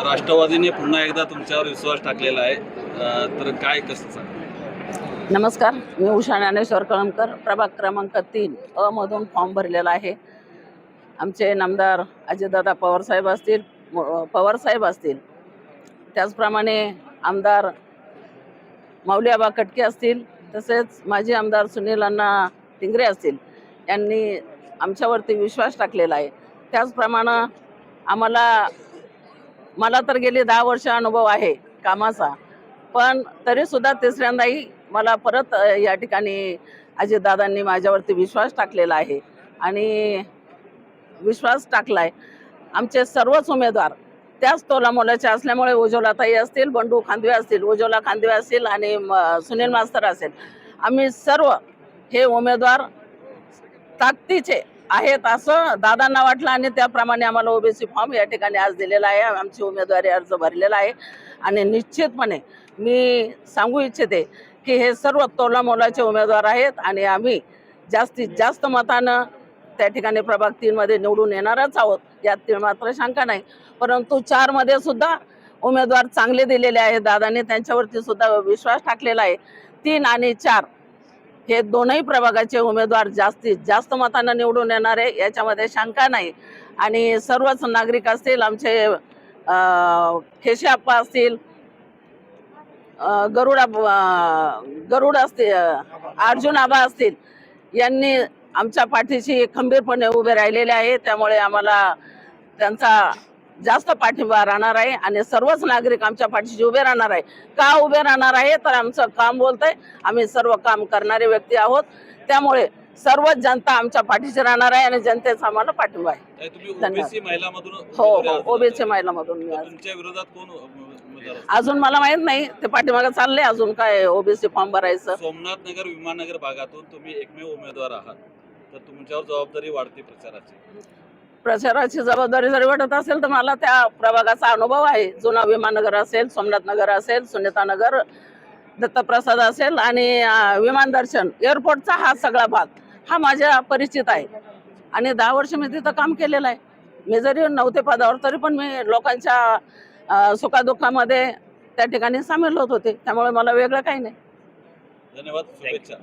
राष्ट्रवादीने पुन्हा एकदा तुमच्यावर विश्वास टाकलेला आहे, तर काय कसं सांगा? नमस्कार, मी उषा ज्ञानेश्वर कळमकर, प्रभाग क्रमांक 3 अ मधून फॉर्म भरलेला आहे. आमचे नामदार अजितदादा पवारसाहेब असतील, पवारसाहेब असतील, त्याचप्रमाणे आमदार माऊलीआबा कटके असतील, तसेच माजी आमदार सुनील अण्णा टिंगरे असतील, यांनी आमच्यावरती विश्वास टाकलेला आहे. त्याचप्रमाणे मला तर गेली 10 वर्ष अनुभव आहे कामाचा, पण तरीसुद्धा तिसऱ्यांदाही मला परत या ठिकाणी अजितदादांनी माझ्यावरती विश्वास टाकलेला आहे आणि विश्वास टाकलाय. आमचे सर्वच उमेदवार त्याच तोलामोलाचे असल्यामुळे उज्ज्वलाताई असतील, बंडू खांदवे असतील, उज्ज्वला खांदवे असतील आणि सुनील मास्तर असेल, आम्ही सर्व हे उमेदवार ताकदीचे आहेत असं दादांना वाटलं आणि त्याप्रमाणे आम्हाला ओबीसी फॉर्म या ठिकाणी आज दिलेला आहे. आमची उमेदवारी अर्ज भरलेला आहे आणि निश्चितपणे मी सांगू इच्छिते की हे सर्व तोलामोलाचे उमेदवार आहेत आणि आम्ही जास्तीत जास्त मतानं त्या ठिकाणी प्रभाग 3 मध्ये निवडून येणारच आहोत, यात मात्र शंका नाही. परंतु 4 मध्ये सुद्धा उमेदवार चांगले दिलेले आहेत. दादांनी त्यांच्यावरती सुद्धा विश्वास टाकलेला आहे. 3 आणि 4 हे दोनही प्रभागाचे उमेदवार जास्तीत जास्त मतांना निवडून येणार आहे, याच्यामध्ये शंका नाही. आणि सर्वच नागरिक असतील, आमचे खेशे आप्पा असतील, गरुड असतील, अर्जुन आबा असतील, यांनी आमच्या पाठीशी खंबीरपणे उभे राहिलेले आहे. त्यामुळे आम्हाला त्यांचा जास्त पाठिंबा राहणार आहे आणि सर्वच नागरिक आमच्या पाठीशी उभे राहणार आहे. का उभे राहणार आहे तर आमचं काम बोलतंय, आम्ही सर्व काम करणारे व्यक्ती आहोत. त्यामुळे सर्वच जनता आमच्या पाठीशी राहणार आहे आणि जनतेचा आम्हाला पाठिंबा आहे. ओबीसी महिलामधून हो, ओबीसी महिलामधून तुमच्या विरोधात कोण उमेदवार? अजून मला माहित नाही, ते पाठीमागे चालले अजून काय ओबीसी फॉर्म भरायचं. सोमनाथ नगर विमाननगर भागातून तुम्ही एकमेव उमेदवार आहात, तर तुमच्यावर जबाबदारी वाढते प्रचाराची जबाबदारी जरी वाटत असेल तर मला त्या प्रभागाचा अनुभव आहे. जुना विमाननगर असेल, सोमनाथ नगर असेल, सुनीता नगर, दत्तप्रसाद असेल आणि विमान दर्शन एअरपोर्टचा हा सगळा भाग हा माझ्या परिचित आहे आणि 10 वर्ष मी तिथं काम केलेलं आहे. मी जरी नव्हते पदावर तरी पण मी लोकांच्या सुखादुःखामध्ये त्या ठिकाणी सामील होत होते. त्यामुळे मला वेगळं काही नाही. धन्यवाद, शुभेच्छा.